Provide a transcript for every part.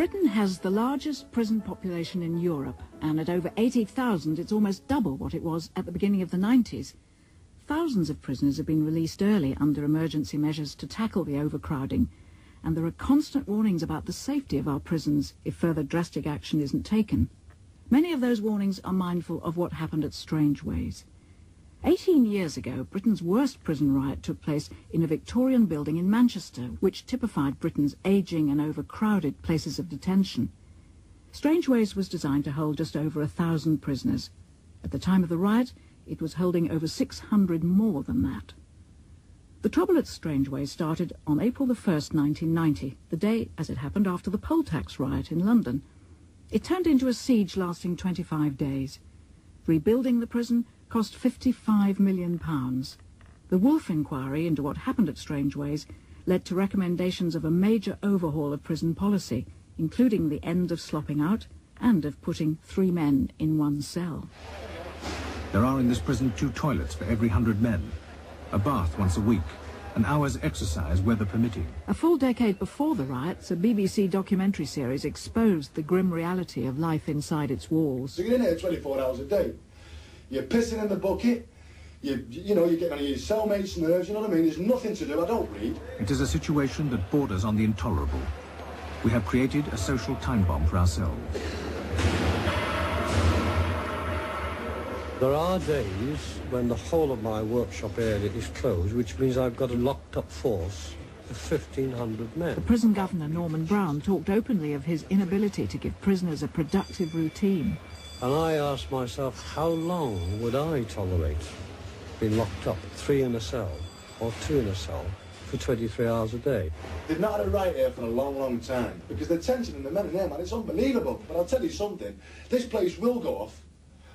Britain has the largest prison population in Europe, and at over 80,000 it's almost double what it was at the beginning of the 90s. Thousands of prisoners have been released early under emergency measures to tackle the overcrowding, and there are constant warnings about the safety of our prisons if further drastic action isn't taken. Many of those warnings are mindful of what happened at Strangeways. 18 years ago, Britain's worst prison riot took place in a Victorian building in Manchester, which typified Britain's ageing and overcrowded places of detention. Strangeways was designed to hold just over 1,000 prisoners. At the time of the riot, it was holding over 600 more than that. The trouble at Strangeways started on April the 1st, 1990, the day, as it happened, after the poll tax riot in London. It turned into a siege lasting 25 days. Rebuilding the prison cost £55 million. The Wolf inquiry into what happened at Strangeways led to recommendations of a major overhaul of prison policy, including the end of slopping out and of putting 3 men in 1 cell. There are in this prison 2 toilets for every 100 men, a bath once a week, an hour's exercise weather permitting. A full decade before the riots, a BBC documentary series exposed the grim reality of life inside its walls. So you're in here 24 hours a day. You're pissing in the bucket, you're getting on your cellmates' nerves, you know what I mean? There's nothing to do, I don't read. It is a situation that borders on the intolerable. We have created a social time bomb for ourselves. There are days when the whole of my workshop area is closed, which means I've got a locked-up force of 1,500 men. The prison governor, Norman Brown, talked openly of his inability to give prisoners a productive routine. And I asked myself, how long would I tolerate being locked up, 3 in a cell or 2 in a cell for 23 hours a day? They've not had a riot here for a long, long time, because the tension in the men in there, man, it's unbelievable. But I'll tell you something, this place will go off,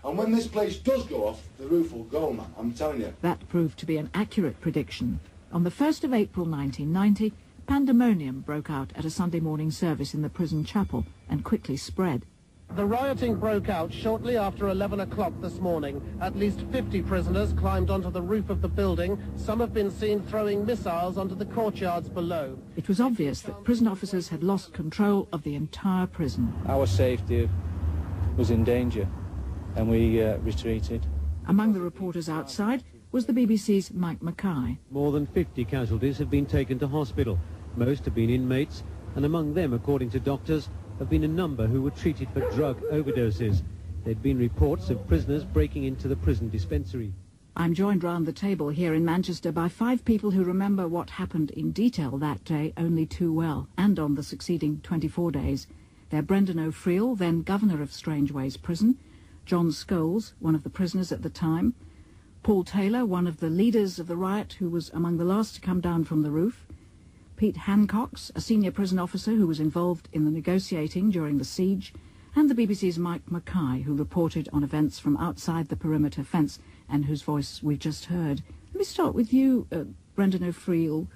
and when this place does go off, the roof will go, man, I'm telling you. That proved to be an accurate prediction. On the 1st of April 1990, pandemonium broke out at a Sunday morning service in the prison chapel and quickly spread. The rioting broke out shortly after 11 o'clock this morning. At least 50 prisoners climbed onto the roof of the building. Some have been seen throwing missiles onto the courtyards below. It was obvious that prison officers had lost control of the entire prison. Our safety was in danger, and we retreated. Among the reporters outside was the BBC's Mike Mackay. More than 50 casualties have been taken to hospital. Most have been inmates, and among them, according to doctors, have been a number who were treated for drug overdoses. There'd been reports of prisoners breaking into the prison dispensary. I'm joined round the table here in Manchester by 5 people who remember what happened in detail that day only too well, and on the succeeding 24 days. They're Brendan O'Friel, then governor of Strangeways Prison, John Scholes, one of the prisoners at the time, Paul Taylor, one of the leaders of the riot who was among the last to come down from the roof, Pete Hancox, a senior prison officer who was involved in the negotiating during the siege, and the BBC's Mike Mackay, who reported on events from outside the perimeter fence and whose voice we just heard. Let me start with you, Brendan O'Friel.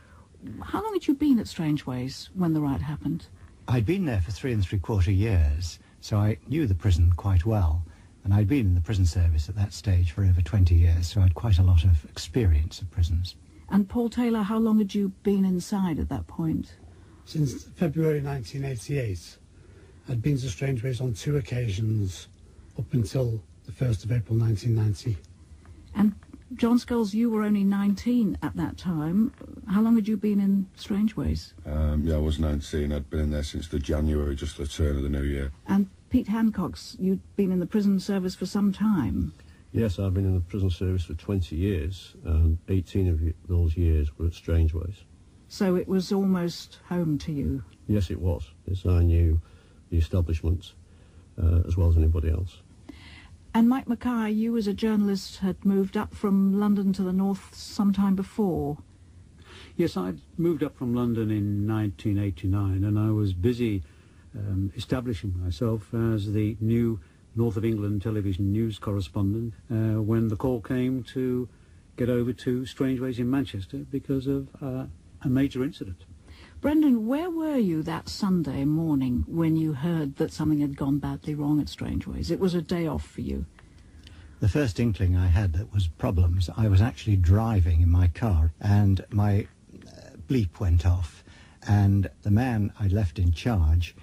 How long had you been at Strangeways when the riot happened? I'd been there for 3 3/4 years, so I knew the prison quite well. And I'd been in the prison service at that stage for over 20 years, so I had quite a lot of experience of prisons. And Paul Taylor, how long had you been inside at that point? Since February 1988. I'd been to Strangeways on 2 occasions up until the 1st of April 1990. And John Scholes, you were only 19 at that time. How long had you been in Strangeways? Yeah, I was 19. I'd been in there since the January, just the turn of the new year. And Pete Hancox, you'd been in the prison service for some time. Yes, I've been in the prison service for 20 years, and 18 of those years were at Strangeways. So it was almost home to you? Yes, it was. Yes, I knew the establishment as well as anybody else. And Mike Mackay, you as a journalist had moved up from London to the north sometime before. Yes, I'd moved up from London in 1989, and I was busy establishing myself as the new North of England television news correspondent when the call came to get over to Strangeways in Manchester because of a major incident. Brendan, where were you that Sunday morning when you heard that something had gone badly wrong at Strangeways? It was a day off for you. The first inkling I had that was problems, I was actually driving in my car and my bleep went off, and the man I left in charge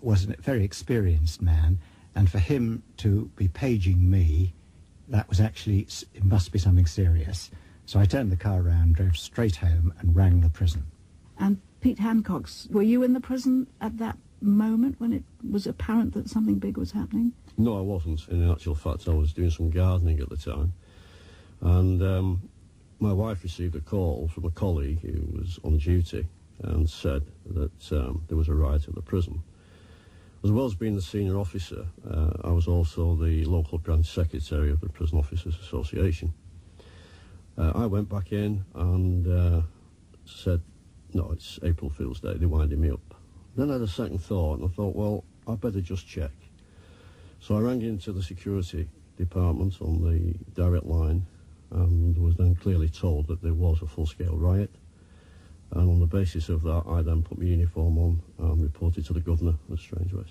was a very experienced man, and for him to be paging me, that was actually, it must be something serious. So I turned the car around, drove straight home and rang the prison. And Pete Hancock, were you in the prison at that moment when it was apparent that something big was happening? No, I wasn't. In actual fact, I was doing some gardening at the time. And my wife received a call from a colleague who was on duty and said that there was a riot at the prison. As well as being the senior officer, I was also the local branch secretary of the Prison Officers Association. I went back in and said, no, it's April Fool's Day, they're winding me up. Then I had a second thought, and I thought, well, I'd better just check. So I rang into the security department on the direct line and was then clearly told that there was a full-scale riot. And on the basis of that, I then put my uniform on and reported to the governor of Strangeways.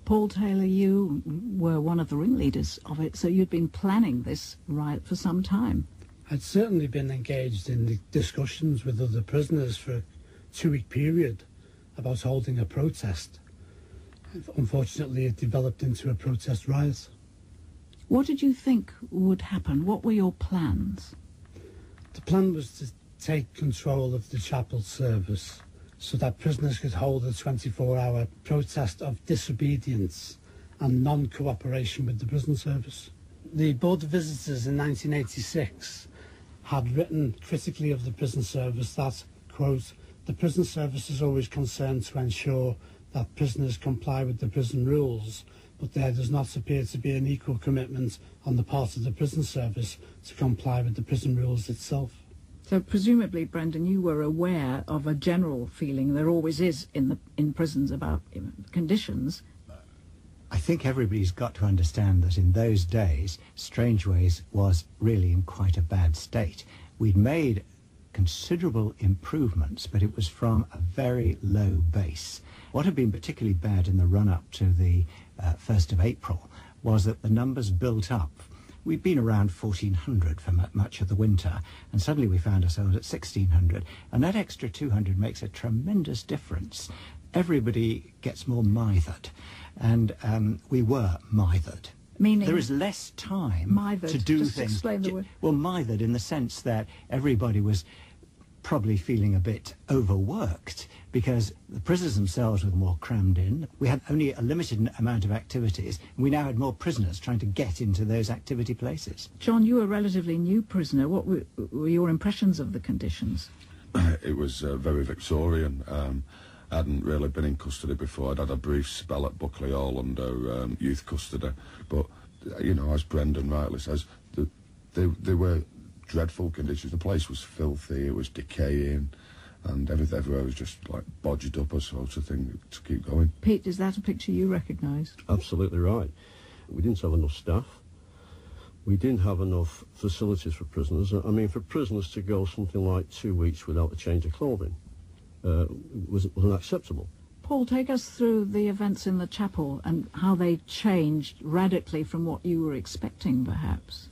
Paul Taylor, you were one of the ringleaders of it, so you'd been planning this riot for some time. I'd certainly been engaged in the discussions with other prisoners for a 2-week period about holding a protest. Unfortunately, it developed into a protest riot. What did you think would happen? What were your plans? The plan was to take control of the chapel service so that prisoners could hold a 24-hour protest of disobedience and non-cooperation with the prison service. The Board of Visitors in 1986 had written critically of the prison service that, quote, the prison service is always concerned to ensure that prisoners comply with the prison rules, but there does not appear to be an equal commitment on the part of the prison service to comply with the prison rules itself. So presumably, Brendan, you were aware of a general feeling there always is in prisons about conditions. I think everybody's got to understand that in those days, Strangeways was really in quite a bad state. We'd made considerable improvements, but it was from a very low base. What had been particularly bad in the run-up to the 1st of April was that the numbers built up. We'd been around 1,400 for much of the winter, and suddenly we found ourselves at 1,600, and that extra 200 makes a tremendous difference. Everybody gets more mithered, and we were mithered. Meaning there is less time to do just things. Explain the word. Well, mithered in the sense that everybody was probably feeling a bit overworked because the prisoners themselves were more crammed in. We had only a limited amount of activities, and we now had more prisoners trying to get into those activity places. John, you were a relatively new prisoner. What were your impressions of the conditions? It was very Victorian. I hadn't really been in custody before. I'd had a brief spell at Buckley Hall under youth custody. But, you know, as Brendan rightly says, they were dreadful conditions. The place was filthy, it was decaying, and everything everywhere was just like bodged up or sort of thing to keep going. Pete, is that a picture you recognise? Absolutely right. We didn't have enough staff. We didn't have enough facilities for prisoners. I mean, for prisoners to go something like 2 weeks without a change of clothing was unacceptable. Paul, take us through the events in the chapel and how they changed radically from what you were expecting, perhaps.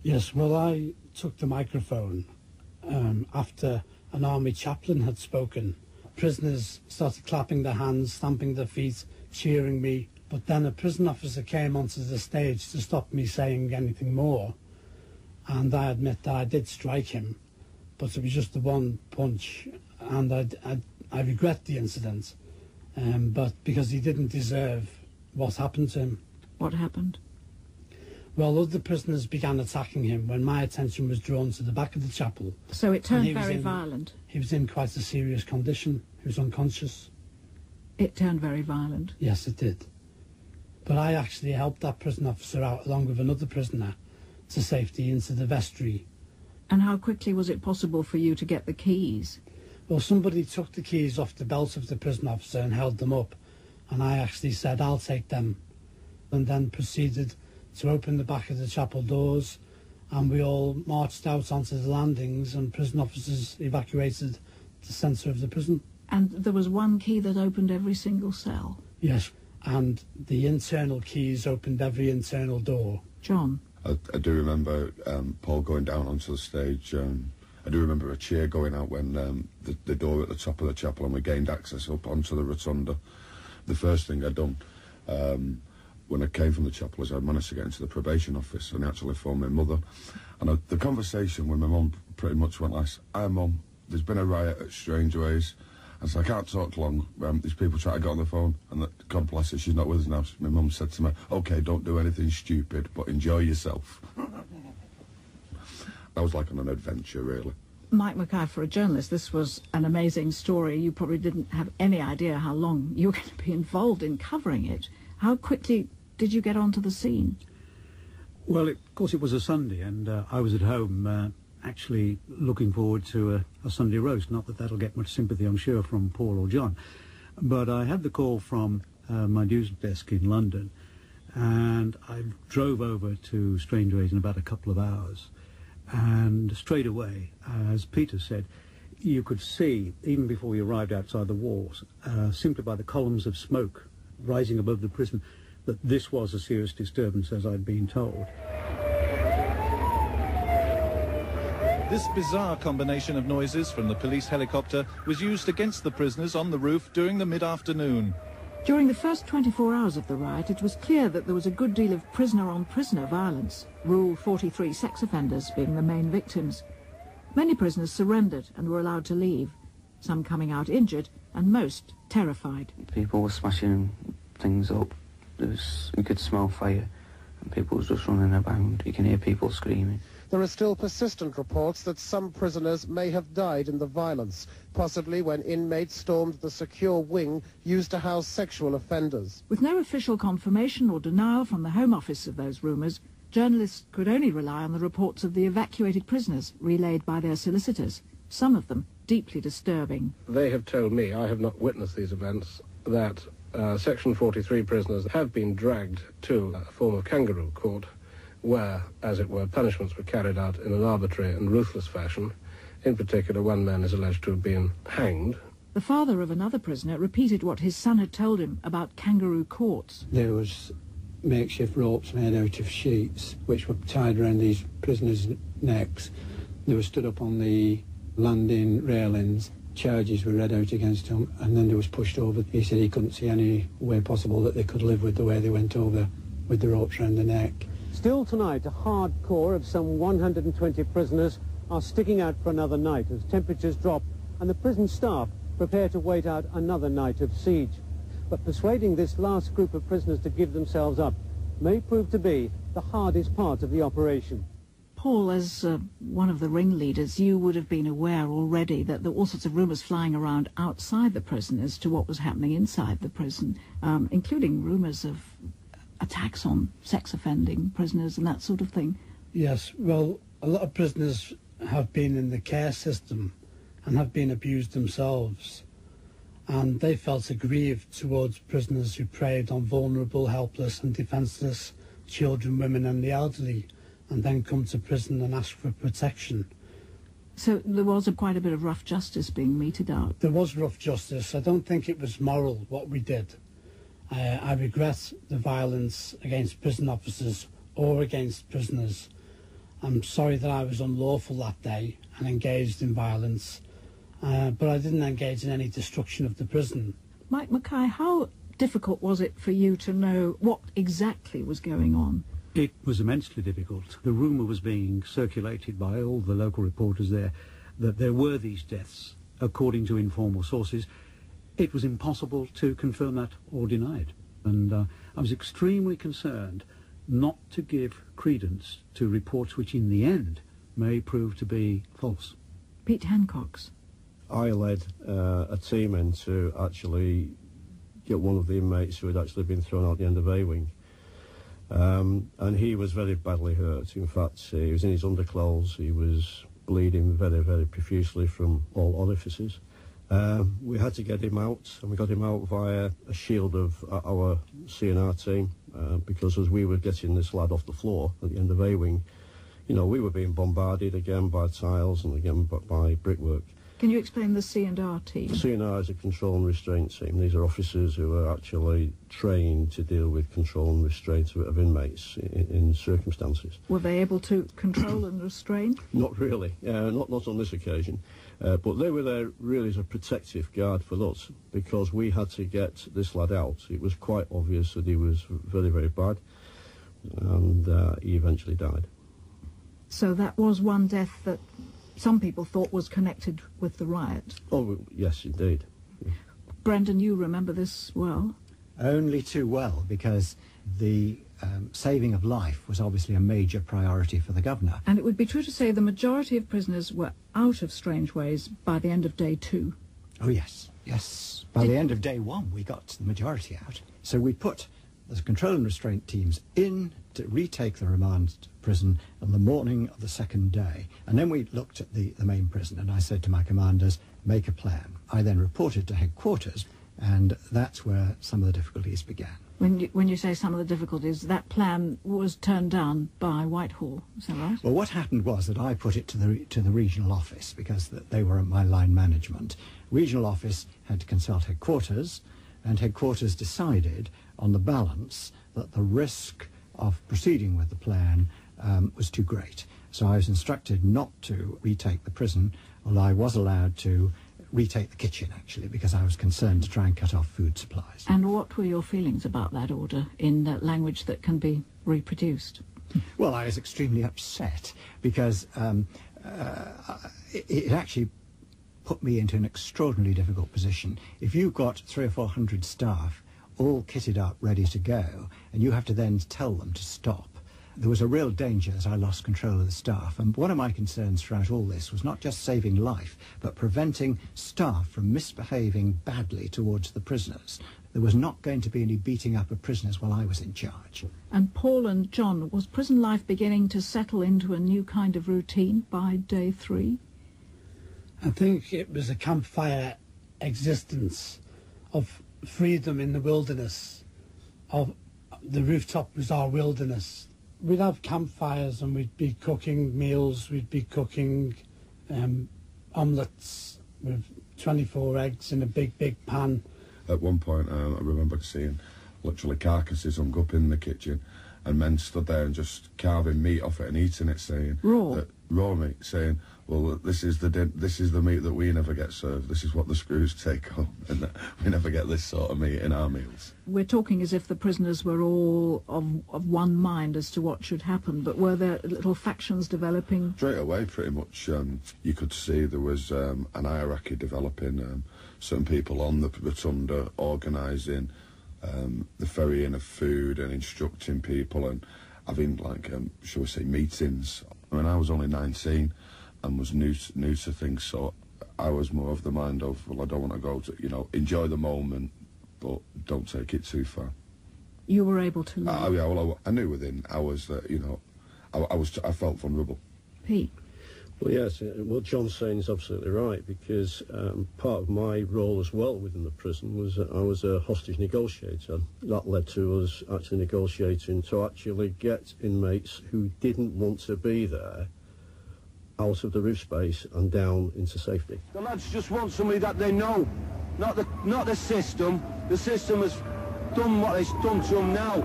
Yes, well, I took the microphone after an army chaplain had spoken. Prisoners started clapping their hands, stamping their feet, cheering me, but then a prison officer came onto the stage to stop me saying anything more, and I admit that I did strike him, but it was just the one punch, and I regret the incident, but because he didn't deserve what happened to him. What happened? Well, other prisoners began attacking him when my attention was drawn to the back of the chapel. So it turned very violent? He was in quite a serious condition. He was unconscious. It turned very violent? Yes, it did. But I actually helped that prison officer out along with another prisoner to safety into the vestry. And how quickly was it possible for you to get the keys? Well, somebody took the keys off the belt of the prison officer and held them up, and I actually said, I'll take them, and then proceeded to open the back of the chapel doors, and we all marched out onto the landings, and prison officers evacuated the centre of the prison. And there was one key that opened every single cell? Yes, and the internal keys opened every internal door. John? I do remember Paul going down onto the stage I do remember a cheer going out when the door at the top of the chapel, and we gained access up onto the rotunda. The first thing I'd done when I came from the chapel was I managed to get into the probation office and actually phoned my mother. And the conversation with my mum pretty much went like, "Hi Mum, there's been a riot at Strangeways." And so I can't talk long. These people try to get on the phone, and God bless her, she's not with us now. So my mum said to me, "Okay, don't do anything stupid, but enjoy yourself." That was like on an adventure, really. Mike Mackay, for a journalist, this was an amazing story. You probably didn't have any idea how long you were going to be involved in covering it. How quickly did you get onto the scene? Well, of course, it was a Sunday, and I was at home actually looking forward to a Sunday roast. Not that that'll get much sympathy, I'm sure, from Paul or John. But I had the call from my news desk in London, and I drove over to Strangeways in about a couple of hours. And straight away, as Peter said, you could see, even before we arrived outside the walls, simply by the columns of smoke rising above the prison, that this was a serious disturbance, as I'd been told. This bizarre combination of noises from the police helicopter was used against the prisoners on the roof during the mid-afternoon. During the first 24 hours of the riot, it was clear that there was a good deal of prisoner-on-prisoner violence, Rule 43 sex offenders being the main victims. Many prisoners surrendered and were allowed to leave, some coming out injured and most terrified. People were smashing things up. You could smell fire, and people was just running about. You can hear people screaming. There are still persistent reports that some prisoners may have died in the violence, possibly when inmates stormed the secure wing used to house sexual offenders. With no official confirmation or denial from the Home Office of those rumours, journalists could only rely on the reports of the evacuated prisoners relayed by their solicitors, some of them deeply disturbing. They have told me, I have not witnessed these events, that Section 43 prisoners have been dragged to a form of kangaroo court, where, as it were, punishments were carried out in an arbitrary and ruthless fashion. In particular, one man is alleged to have been hanged. The father of another prisoner repeated what his son had told him about kangaroo courts. There was makeshift ropes made out of sheets, which were tied around these prisoners' necks. They were stood up on the landing railings. Charges were read out against them, and then they was pushed over. He said he couldn't see any way possible that they could live with the way they went over with the ropes around the neck. Still tonight, a hard core of some 120 prisoners are sticking out for another night as temperatures drop and the prison staff prepare to wait out another night of siege. But persuading this last group of prisoners to give themselves up may prove to be the hardest part of the operation. Paul, as one of the ringleaders, you would have been aware already that there were all sorts of rumours flying around outside the prison as to what was happening inside the prison, including rumours of attacks on sex-offending prisoners and that sort of thing. Yes, well, a lot of prisoners have been in the care system and have been abused themselves, and they felt aggrieved towards prisoners who preyed on vulnerable, helpless and defenceless children, women and the elderly, and then come to prison and ask for protection. So there was quite a bit of rough justice being meted out. There was rough justice. I don't think it was moral what we did. I regret the violence against prison officers or against prisoners. I'm sorry that I was unlawful that day and engaged in violence, but I didn't engage in any destruction of the prison. Mike Mackay, how difficult was it for you to know what exactly was going on? It was immensely difficult. The rumour was being circulated by all the local reporters there that there were these deaths, according to informal sources. It was impossible to confirm that or deny it. And I was extremely concerned not to give credence to reports which in the end may prove to be false. Pete Hancock's. I led a team in to actually get one of the inmates who had actually been thrown out the end of A-wing. And he was very badly hurt. In fact, he was in his underclothes. He was bleeding very, very profusely from all orifices. We had to get him out, and we got him out via a shield of our CNR team, because as we were getting this lad off the floor at the end of A-wing, you know, we were being bombarded again by tiles and again by brickwork. Can you explain the C&R team? C&R is a control and restraint team. These are officers who are actually trained to deal with control and restraint of inmates in circumstances. Were they able to control and restrain? Not really, not on this occasion. But they were there really as a protective guard for us, because we had to get this lad out. It was quite obvious that he was very, very bad, and he eventually died. So that was one death that some people thought was connected with the riot. Oh, yes, indeed. Yeah. Brendan, you remember this well? Only too well, because the saving of life was obviously a major priority for the governor. And it would be true to say the majority of prisoners were out of Strangeways by the end of day 2. Oh, yes, yes. By the end of day 1, we got the majority out. So we put the control and restraint teams in to retake the remand prison on the morning of the second day. And then we looked at the main prison, and I said to my commanders, make a plan. I then reported to headquarters, and that's where some of the difficulties began. When you say some of the difficulties, that plan was turned down by Whitehall, is that right? Well, what happened was that I put it to the regional office, because they were my line management. Regional office had to consult headquarters, and headquarters decided on the balance that the risk of proceeding with the plan was too great. So I was instructed not to retake the prison, although I was allowed to retake the kitchen, actually, because I was concerned to try and cut off food supplies. And what were your feelings about that order in language that can be reproduced? Well, I was extremely upset, because it actually put me into an extraordinarily difficult position. If you've got 300 or 400 staff all kitted up, ready to go, and you have to then tell them to stop, there was a real danger that I lost control of the staff. And one of my concerns throughout all this was not just saving life, but preventing staff from misbehaving badly towards the prisoners. There was not going to be any beating up of prisoners while I was in charge. And Paul and John, was prison life beginning to settle into a new kind of routine by day 3? I think it was a campfire existence of freedom in the wilderness. Of the rooftop was our wilderness. We'd have campfires and we'd be cooking meals, we'd be cooking omelettes with 24 eggs in a big pan. At one point I remember seeing literally carcasses hung up in the kitchen, and men stood there and just carving meat off it and eating it, saying raw meat, saying, well, this is the meat that we never get served. This is what the screws take home, and we never get this sort of meat in our meals. We're talking as if the prisoners were all of one mind as to what should happen, but were there little factions developing? Straight away, pretty much, you could see there was an hierarchy developing. Certain people on the rotunda organising the ferrying of food and instructing people and having, like, shall we say, meetings. I mean, I was only 19 and was new to things, so I was more of the mind of, well, I don't want to go to, enjoy the moment, but don't take it too far. You were able to leave? Yeah, well, I knew within hours that, I felt vulnerable. Pete? Well, yes, what John's saying is absolutely right, because part of my role as well within the prison was that I was a hostage negotiator. That led to us actually negotiating to actually get inmates who didn't want to be there out of the roof space and down into safety. The lads just want somebody that they know, not the system. The system has done what it's done to them now.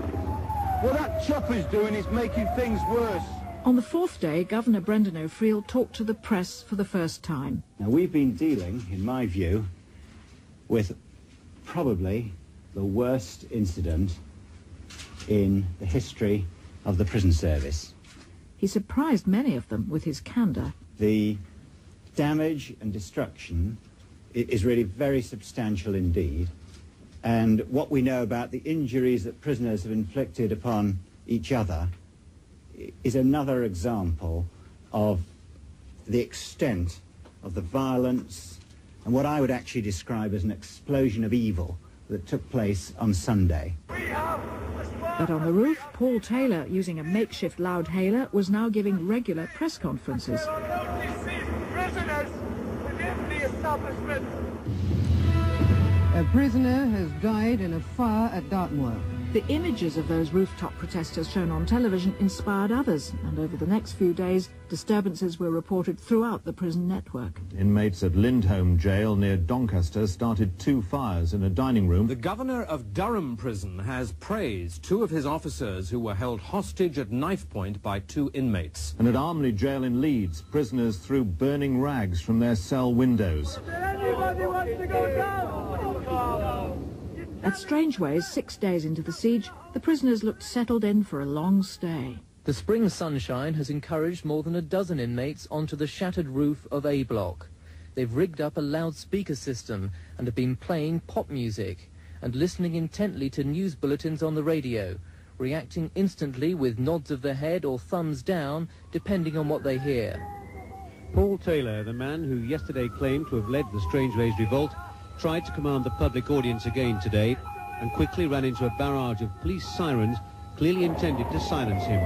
What that chopper's doing is making things worse. On the 4th day, Governor Brendan O'Friel talked to the press for the first time. Now, we've been dealing, in my view, with probably the worst incident in the history of the prison service. He surprised many of them with his candour. The damage and destruction is really very substantial indeed. And what we know about the injuries that prisoners have inflicted upon each other is another example of the extent of the violence and what I would actually describe as an explosion of evil that took place on Sunday. But on the roof, Paul Taylor, using a makeshift loudhailer, was now giving regular press conferences. Prisoners within the establishment. A prisoner has died in a fire at Dartmoor. The images of those rooftop protesters shown on television inspired others, and over the next few days, disturbances were reported throughout the prison network. Inmates at Lindholm Jail near Doncaster started 2 fires in a dining room. The governor of Durham Prison has praised 2 of his officers who were held hostage at knife point by 2 inmates. And at Armley Jail in Leeds, prisoners threw burning rags from their cell windows. Anybody wants to go down? At Strangeways, 6 days into the siege, the prisoners looked settled in for a long stay. The spring sunshine has encouraged more than a dozen inmates onto the shattered roof of A Block. They've rigged up a loudspeaker system and have been playing pop music and listening intently to news bulletins on the radio, reacting instantly with nods of the head or thumbs down, depending on what they hear. Paul Taylor, the man who yesterday claimed to have led the Strangeways revolt, tried to command the public audience again today and quickly ran into a barrage of police sirens clearly intended to silence him.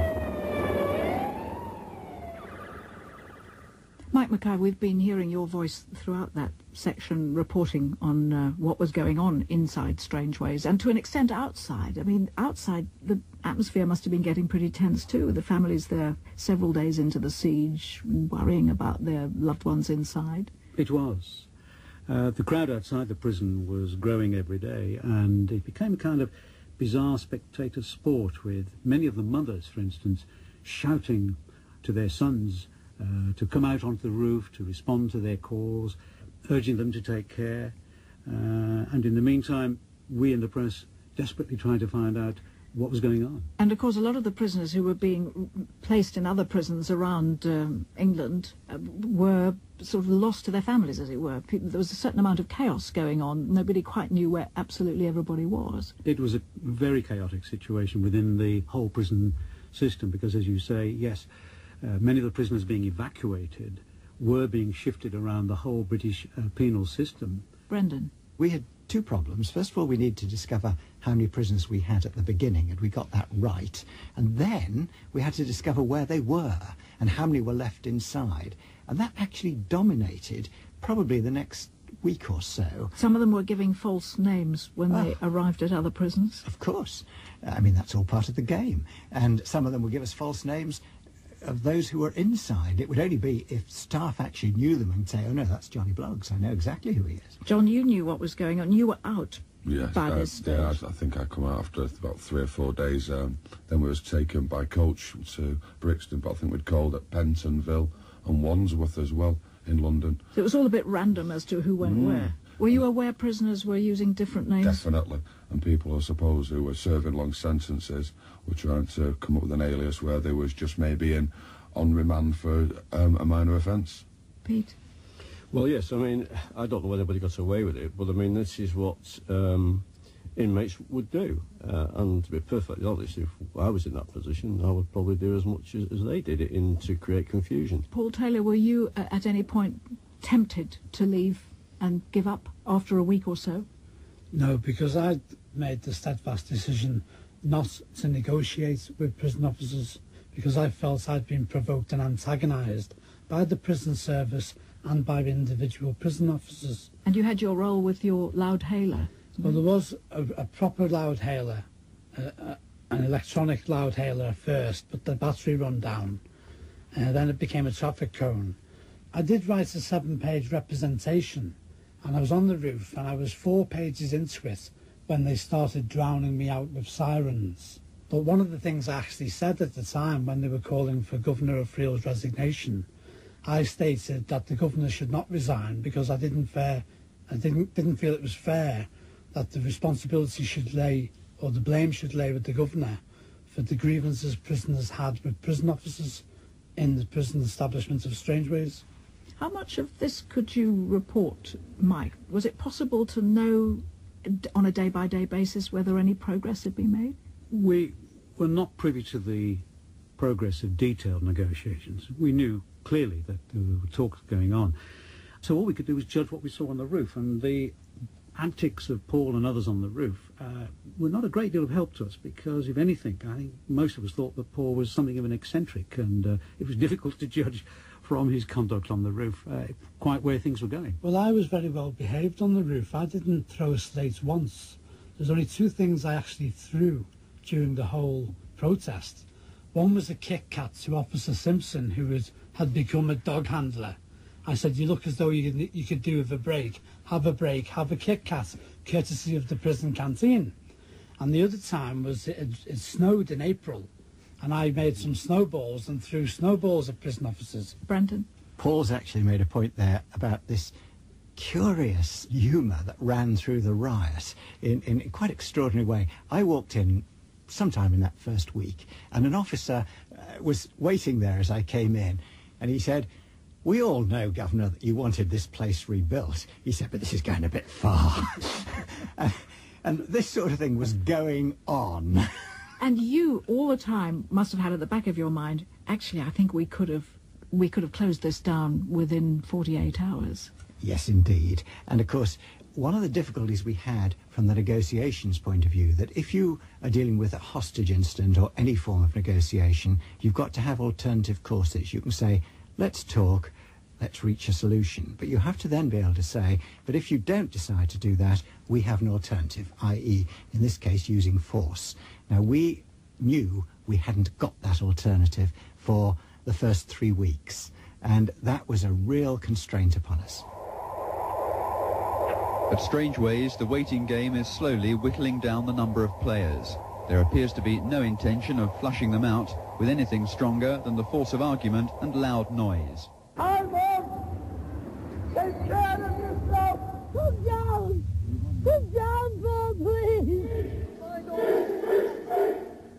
Mike Mackay, we've been hearing your voice throughout that section reporting on what was going on inside Strangeways and to an extent outside. I mean, outside the atmosphere must have been getting pretty tense too. The families there several days into the siege worrying about their loved ones inside. It was. The crowd outside the prison was growing every day, and it became a kind of bizarre spectator sport, with many of the mothers, for instance, shouting to their sons to come out onto the roof, to respond to their calls, urging them to take care. And in the meantime, we in the press desperately trying to find out what was going on. And of course a lot of the prisoners who were being placed in other prisons around England were sort of lost to their families, as it were. There was a certain amount of chaos going on. Nobody quite knew where absolutely everybody was. It was a very chaotic situation within the whole prison system because, as you say, yes, many of the prisoners being evacuated were being shifted around the whole British penal system. Brendan? We had 2 problems. First of all, we needed to discover how many prisoners we had at the beginning, and we got that right. And then we had to discover where they were and how many were left inside. And that actually dominated probably the next week or so. Some of them were giving false names when they arrived at other prisons. Of course. I mean, that's all part of the game. And some of them would give us false names of those who were inside. It would only be if staff actually knew them and say, oh no, that's Johnny Bloggs, I know exactly who he is. John, you knew what was going on. You were out by this stage. Yeah, I think I come out after about 3 or 4 days. Then we was taken by coach to Brixton, but I think we'd called at Pentonville and Wandsworth as well in London. So it was all a bit random as to who went where. Were you aware prisoners were using different names? Definitely. And people, I suppose, who were serving long sentences were trying to come up with an alias where they was just maybe on remand for a minor offence. Pete? Well, yes, I mean, I don't know whether anybody got away with it, but I mean, this is what inmates would do. And to be perfectly honest, if I was in that position, I would probably do as much as they did it to create confusion. Paul Taylor, were you at any point tempted to leave and give up after a week or so? No, because I'd made the steadfast decision not to negotiate with prison officers because I felt I'd been provoked and antagonised by the prison service and by individual prison officers. And you had your role with your loudhailer? Well, there was a proper loudhailer, an electronic loudhailer at first, but the battery run down. Then it became a traffic cone. I did write a 7-page representation, and I was on the roof, and I was 4 pages into it when they started drowning me out with sirens. But one of the things I actually said at the time when they were calling for Governor O'Friel's resignation, I stated that the governor should not resign because I didn't feel it was fair that the responsibility should lay, or the blame should lay with the governor for the grievances prisoners had with prison officers in the prison establishment of Strangeways. How much of this could you report, Mike? Was it possible to know on a day-by-day basis whether any progress had been made? We were not privy to the progress of detailed negotiations. We knew clearly that there were talks going on. So all we could do was judge what we saw on the roof, and the antics of Paul and others on the roof were not a great deal of help to us because, if anything, I think most of us thought that Paul was something of an eccentric, and it was difficult to judge from his conduct on the roof quite where things were going. Well, I was very well behaved on the roof. I didn't throw a slate once. There's only two things I actually threw during the whole protest. One was a Kit Kat to Officer Simpson, who had become a dog handler. I said, you look as though you could do with a break, have a Kit Kat, courtesy of the prison canteen. And the other time was it snowed in April, and I made some snowballs and threw snowballs at prison officers. Brendan? Paul's actually made a point there about this curious humour that ran through the riot in a quite extraordinary way. I walked in sometime in that first week, and an officer was waiting there as I came in, and he said, "We all know, Governor, that you wanted this place rebuilt." He said, "But this is going a bit far." And this sort of thing was going on. And you, all the time, must have had at the back of your mind, actually, I think we could have closed this down within 48 hours. Yes, indeed. And, of course, one of the difficulties we had from the negotiations point of view, that if you are dealing with a hostage incident or any form of negotiation, you've got to have alternative courses. You can say, let's talk, let's reach a solution. But you have to then be able to say, but if you don't decide to do that, we have an alternative, i.e., in this case, using force. Now, we knew we hadn't got that alternative for the first 3 weeks, and that was a real constraint upon us. At Strangeways, the waiting game is slowly whittling down the number of players. There appears to be no intention of flushing them out with anything stronger than the force of argument and loud noise. Time on! Take care of yourself! Come down! Come down, Bob, please!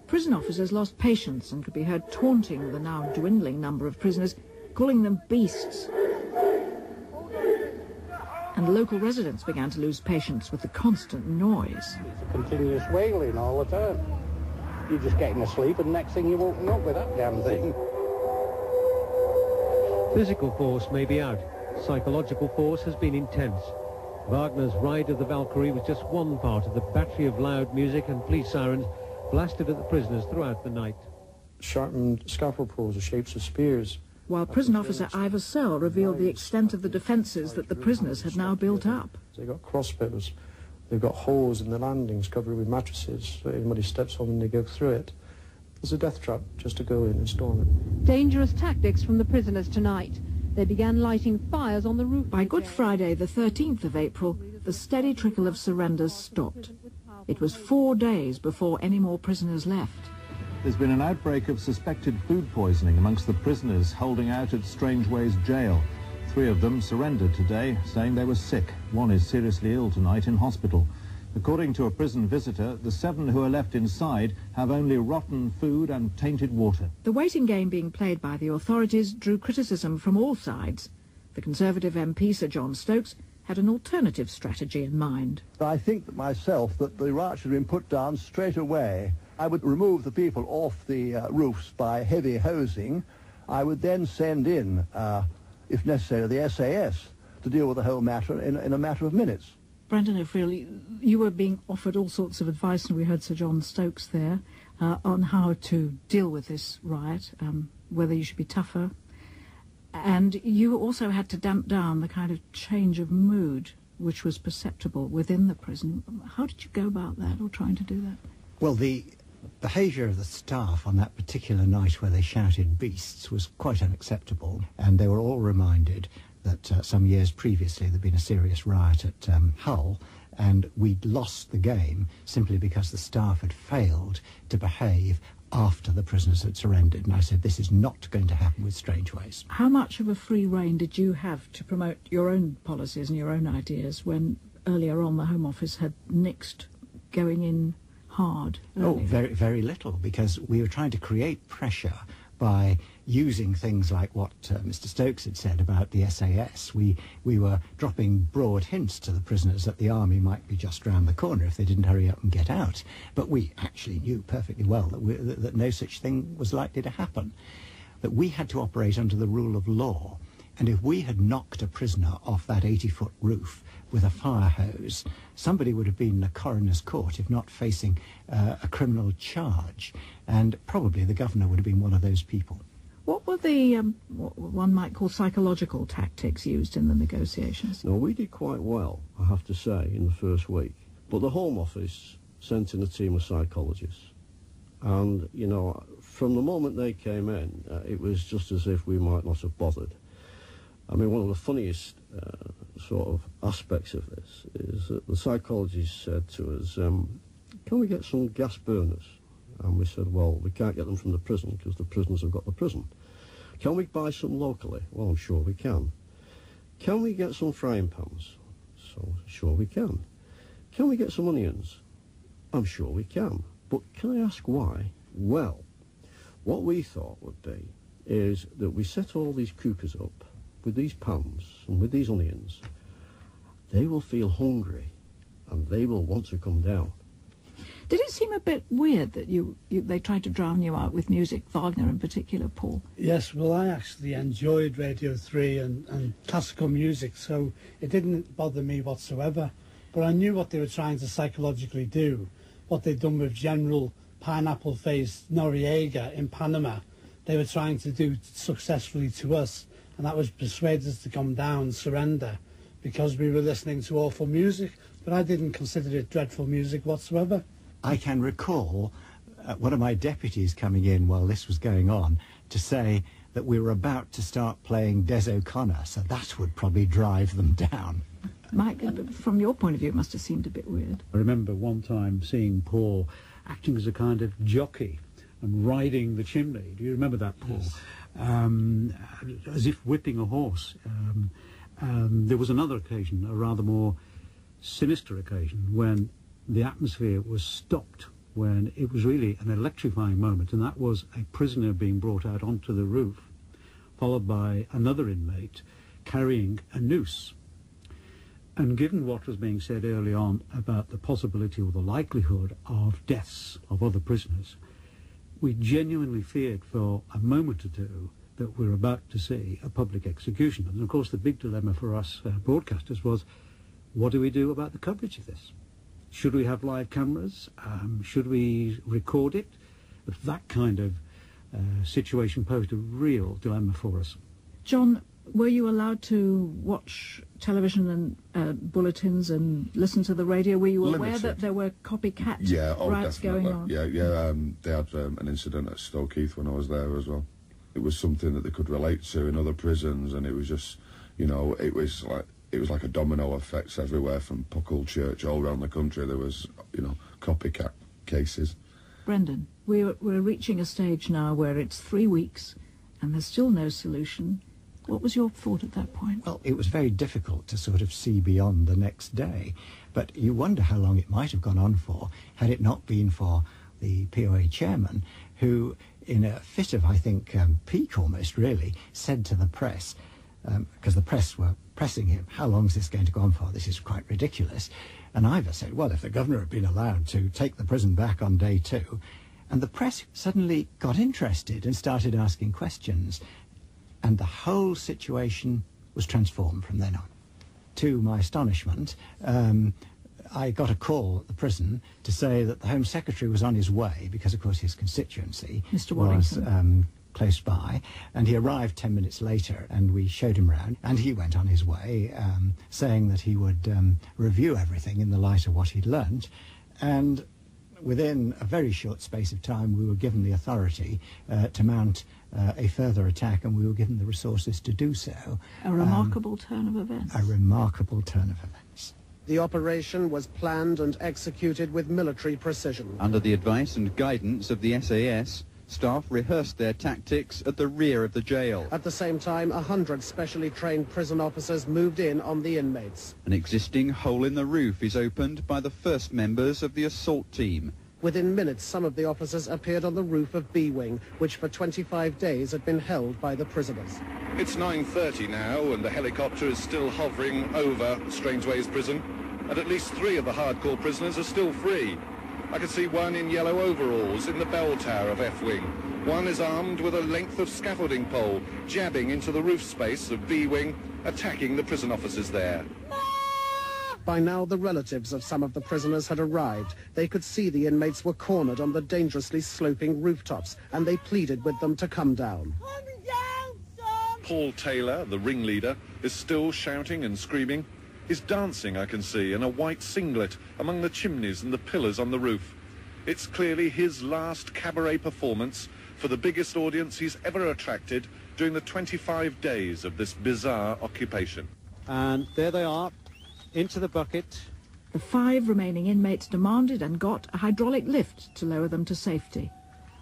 Prison officers lost patience and could be heard taunting the now dwindling number of prisoners, calling them beasts. And local residents began to lose patience with the constant noise. Continuous wailing all the time. You're just getting asleep, and next thing you're woken up with that damn thing. Physical force may be out. Psychological force has been intense. Wagner's Ride of the Valkyrie was just one part of the battery of loud music and police sirens blasted at the prisoners throughout the night. Sharpened scalpel poles, the shapes of spears. While prison officer Ivor Sell revealed the extent of the defences that the prisoners had now built up. They've got crossbows, they've got holes in the landings covered with mattresses, so anybody steps on them, they go through it. There's a death trap just to go in and storm it. Dangerous tactics from the prisoners tonight. They began lighting fires on the roof. By Good Friday, the 13th of April, the steady trickle of surrenders stopped. It was 4 days before any more prisoners left. There's been an outbreak of suspected food poisoning amongst the prisoners holding out at Strangeways jail. 3 of them surrendered today, saying they were sick. 1 is seriously ill tonight in hospital. According to a prison visitor, the 7 who are left inside have only rotten food and tainted water. The waiting game being played by the authorities drew criticism from all sides. The Conservative MP, Sir John Stokes, had an alternative strategy in mind. I think myself that the riot should have been put down straight away. I would remove the people off the roofs by heavy hosing. I would then send in, if necessary, the SAS to deal with the whole matter in a matter of minutes. Brendan O'Friel, you were being offered all sorts of advice, and we heard Sir John Stokes there, on how to deal with this riot, whether you should be tougher. And you also had to damp down the kind of change of mood which was perceptible within the prison. How did you go about that, or trying to do that? Well, the behaviour of the staff on that particular night where they shouted beasts was quite unacceptable, and they were all reminded that some years previously there'd been a serious riot at Hull, and we'd lost the game simply because the staff had failed to behave after the prisoners had surrendered. And I said, this is not going to happen with Strangeways. How much of a free rein did you have to promote your own policies and your own ideas when earlier on the Home Office had nixed going in hard earlier? Oh, very, very little, because we were trying to create pressure by using things like what Mr. Stokes had said about the SAS. We were dropping broad hints to the prisoners that the army might be just round the corner if they didn't hurry up and get out. But we actually knew perfectly well that no such thing was likely to happen, that we had to operate under the rule of law. And if we had knocked a prisoner off that 80-foot roof with a fire hose, somebody would have been in a coroner's court, if not facing a criminal charge. And probably the governor would have been one of those people. What were the, what one might call psychological tactics used in the negotiations? No, we did quite well, I have to say, in the first week. But the Home Office sent in a team of psychologists. And, you know, from the moment they came in, it was just as if we might not have bothered. I mean, one of the funniest sort of aspects of this is that the psychologist said to us, can we get some gas burners? And we said, well, we can't get them from the prison because the prisoners have got the prison. Can we buy some locally? Well, I'm sure we can. Can we get some frying pans? So, sure we can. Can we get some onions? I'm sure we can. But can I ask why? Well, what we thought would be is that we set all these cookers up with these pans and with these onions. They will feel hungry and they will want to come down. Did it seem a bit weird that they tried to drown you out with music, Wagner in particular, Paul? Yes, well, I actually enjoyed Radio 3 and classical music, so it didn't bother me whatsoever. But I knew what they were trying to psychologically do, what they'd done with General Pineapple-Faced Noriega in Panama. They were trying to do successfully to us, and that was persuade us to come down and surrender, because we were listening to awful music, but I didn't consider it dreadful music whatsoever. I can recall one of my deputies coming in while this was going on to say that we were about to start playing Des O'Connor, so that would probably drive them down. Mike, from your point of view, it must have seemed a bit weird. I remember one time seeing Paul acting as a kind of jockey and riding the chimney. Do you remember that, Paul? Yes. As if whipping a horse. There was another occasion, a rather more sinister occasion, when the atmosphere was stopped, when it was really an electrifying moment, and that was a prisoner being brought out onto the roof, followed by another inmate carrying a noose. And given what was being said early on about the possibility or the likelihood of deaths of other prisoners, we genuinely feared for a moment or two that we were about to see a public execution. And of course the big dilemma for us broadcasters was, what do we do about the coverage of this? Should we have live cameras? Should we record it? That kind of situation posed a real dilemma for us. John, were you allowed to watch television and bulletins and listen to the radio? Were you aware that there were copycat riots going on? Yeah. They had an incident at Stoke Heath when I was there as well. It was something that they could relate to in other prisons, and it was just, you know, it was like a domino effect everywhere from Puckle Church all around the country. There was, you know, copycat cases. Brendan, we're reaching a stage now where it's 3 weeks and there's still no solution. What was your thought at that point? Well, it was very difficult to sort of see beyond the next day, but you wonder how long it might have gone on for had it not been for the POA chairman, who, in a fit of, I think, pique almost really, said to the press, because the press were pressing him, how long is this going to go on for? This is quite ridiculous. And Ivor said, well, if the governor had been allowed to take the prison back on day 2, and the press suddenly got interested and started asking questions, and the whole situation was transformed from then on. To my astonishment, I got a call at the prison to say that the Home Secretary was on his way, because, of course, his constituency was close by, and he arrived 10 minutes later, and we showed him round, and he went on his way, saying that he would review everything in the light of what he'd learnt, and within a very short space of time we were given the authority to mount a further attack, and we were given the resources to do so. A remarkable turn of events. A remarkable turn of events. The operation was planned and executed with military precision. Under the advice and guidance of the SAS, staff rehearsed their tactics at the rear of the jail. At the same time, 100 specially trained prison officers moved in on the inmates. An existing hole in the roof is opened by the first members of the assault team. Within minutes, some of the officers appeared on the roof of B Wing, which for 25 days had been held by the prisoners. It's 9:30 now, and the helicopter is still hovering over Strangeways Prison, and at least 3 of the hardcore prisoners are still free. I can see one in yellow overalls in the bell tower of F Wing. One is armed with a length of scaffolding pole, jabbing into the roof space of B Wing, attacking the prison officers there. By now, the relatives of some of the prisoners had arrived. They could see the inmates were cornered on the dangerously sloping rooftops, and they pleaded with them to come down. Paul Taylor, the ringleader, is still shouting and screaming. is dancing, I can see, in a white singlet among the chimneys and the pillars on the roof. It's clearly his last cabaret performance for the biggest audience he's ever attracted during the 25 days of this bizarre occupation. And there they are, into the bucket. The 5 remaining inmates demanded and got a hydraulic lift to lower them to safety.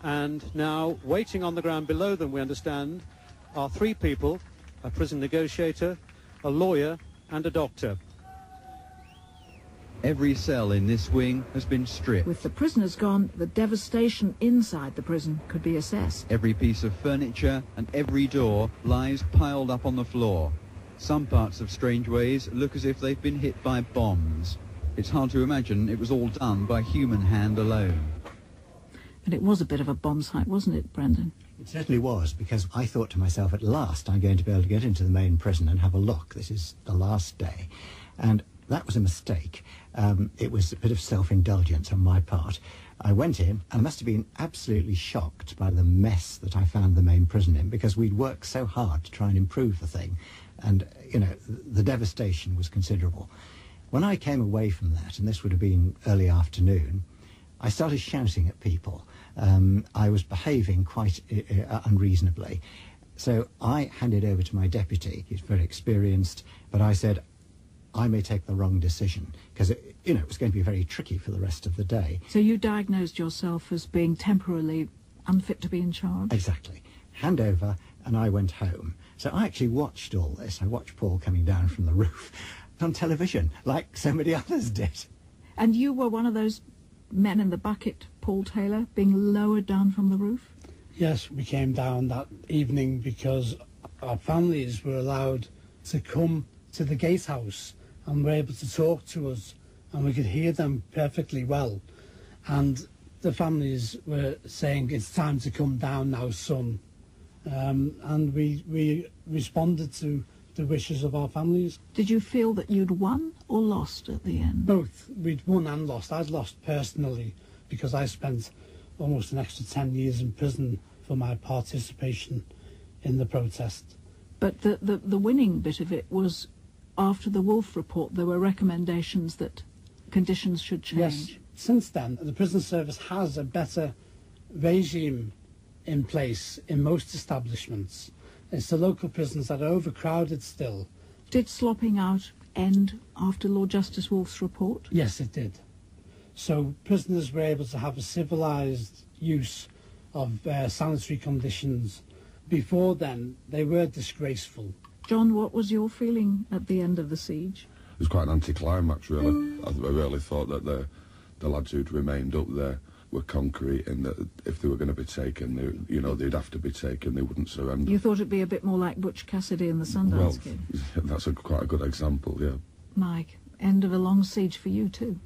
And now, waiting on the ground below them, we understand, are 3 people, a prison negotiator, a lawyer and a doctor. Every cell in this wing has been stripped. With the prisoners gone, the devastation inside the prison could be assessed. Every piece of furniture and every door lies piled up on the floor. Some parts of Strangeways look as if they've been hit by bombs. It's hard to imagine it was all done by human hand alone. And it was a bit of a bomb site, wasn't it, Brendan? It certainly was, because I thought to myself, at last I'm going to be able to get into the main prison and have a look. This is the last day. And that was a mistake. It was a bit of self-indulgence on my part. I went in and must have been absolutely shocked by the mess that I found the main prison in, because we'd worked so hard to try and improve the thing. And, you know, the devastation was considerable. When I came away from that, and this would have been early afternoon, I started shouting at people. I was behaving quite unreasonably. So I handed over to my deputy. He's very experienced, but I said, I may take the wrong decision, because, you know, it was going to be very tricky for the rest of the day. So you diagnosed yourself as being temporarily unfit to be in charge? Exactly. Hand over, and I went home. So I actually watched all this. I watched Paul coming down from the roof on television, like so many others did. And you were one of those men in the bucket, Paul Taylor, being lowered down from the roof? Yes, we came down that evening because our families were allowed to come to the gatehouse and were able to talk to us, and we could hear them perfectly well. And the families were saying, it's time to come down now, son. And we responded to the wishes of our families. Did you feel that you'd won or lost at the end? Both. We'd won and lost. I'd lost personally because I spent almost an extra 10 years in prison for my participation in the protest. But the winning bit of it was, after the Wolf report, there were recommendations that conditions should change. Yes. Since then, the prison service has a better regime in place in most establishments. It's the local prisons that are overcrowded still. Did slopping out end after Lord Justice Wolf's report? Yes, it did. So prisoners were able to have a civilised use of sanitary conditions. Before then, they were disgraceful. John, what was your feeling at the end of the siege? It was quite an anticlimax, really. I really thought that the lads who'd remained up there were concrete, and that if they were going to be taken, they'd have to be taken. They wouldn't surrender. You thought it'd be a bit more like Butch Cassidy and the Sundance Kid? That's quite a good example, yeah. Mike, end of a long siege for you too.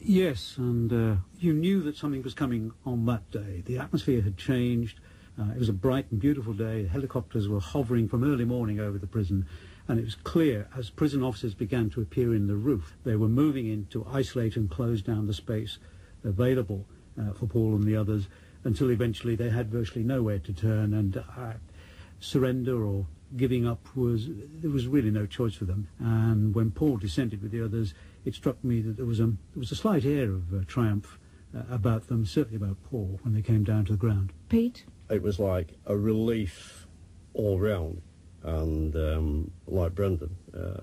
Yes, and you knew that something was coming on that day. The atmosphere had changed. It was a bright and beautiful day. The helicopters were hovering from early morning over the prison, and it was clear as prison officers began to appear in the roof, they were moving in to isolate and close down the space available for Paul and the others, until eventually they had virtually nowhere to turn, and surrender or giving up there was really no choice for them. And when Paul descended with the others, it struck me that there was a slight air of triumph about them, certainly about Paul, when they came down to the ground. Pete? It was like a relief all round, and like Brendan,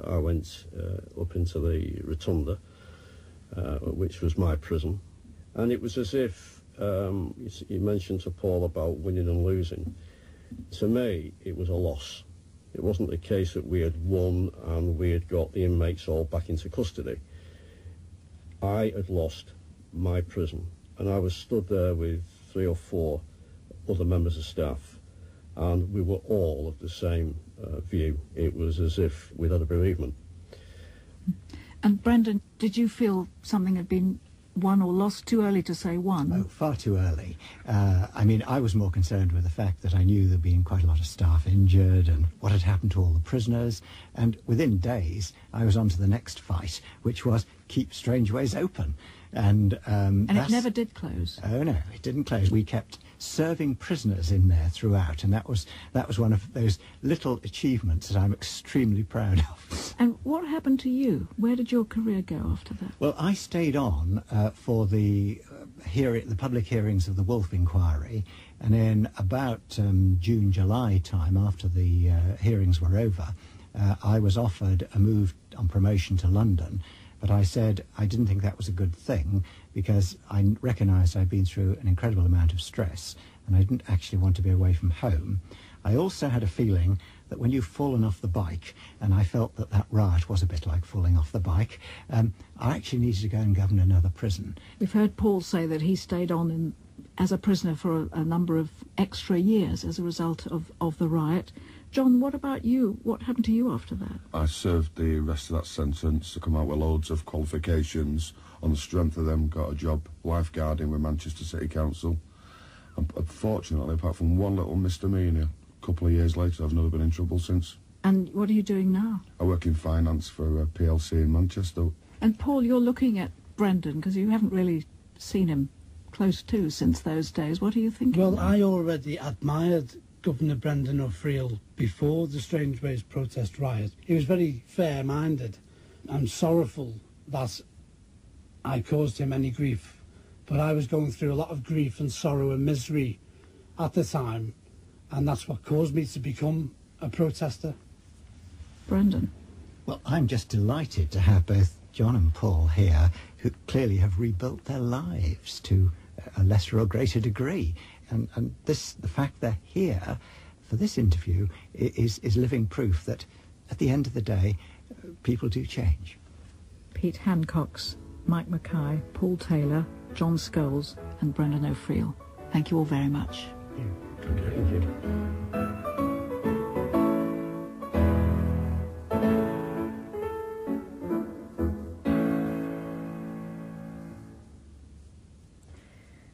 I went up into the rotunda, which was my prison, and it was as if, you mentioned to Paul about winning and losing. To me, it was a loss. It wasn't the case that we had won and we had got the inmates all back into custody. I had lost my prison, and I was stood there with 3 or 4 other members of staff, and we were all of the same view. It was as if we'd had a bereavement. And Brendan, did you feel something had been won or lost? Too early to say won? Oh, far too early. I mean, I was more concerned with the fact that I knew there'd been quite a lot of staff injured and what had happened to all the prisoners. And within days, I was on to the next fight, which was keep Strangeways open. And it never did close? Oh, no, it didn't close. We kept serving prisoners in there throughout, and that was one of those little achievements that I'm extremely proud of. And what happened to you? Where did your career go after that? Well, I stayed on for the public hearings of the Wolf Inquiry, and then about June, July time, after the hearings were over, I was offered a move on promotion to London, but I said I didn't think that was a good thing because I recognised I'd been through an incredible amount of stress and I didn't actually want to be away from home. I also had a feeling that when you've fallen off the bike, and I felt that that riot was a bit like falling off the bike, I actually needed to go and govern another prison. We've heard Paul say that he stayed on as a prisoner for a number of extra years as a result of the riot. John, what about you? What happened to you after that? I served the rest of that sentence to come out with loads of qualifications. On the strength of them, got a job lifeguarding with Manchester City Council. And unfortunately, apart from one little misdemeanour, a couple of years later, I've never been in trouble since. And what are you doing now? I work in finance for a PLC in Manchester. And Paul, you're looking at Brendan because you haven't really seen him close to since those days. What are you thinking? Well, I already admired Governor Brendan O'Friel before the Strangeways protest riot. He was very fair-minded. I'm sorrowful that I caused him any grief, but I was going through a lot of grief and sorrow and misery at the time, and that's what caused me to become a protester. Brendan? Well, I'm just delighted to have both John and Paul here, who clearly have rebuilt their lives to a lesser or greater degree. And the fact they're here for this interview is living proof that at the end of the day, people do change. Pete Hancox, Mike Mackay, Paul Taylor, John Scholes and Brendan O'Friel. Thank you all very much. Thank you.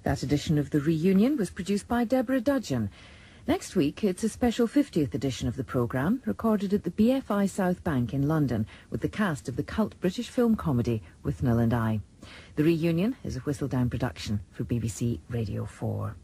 That edition of The Reunion was produced by Deborah Dudgeon. Next week, it's a special 50th edition of the programme, recorded at the BFI South Bank in London, with the cast of the cult British film comedy Withnail and I. The Reunion is a Whistledown production for BBC Radio 4.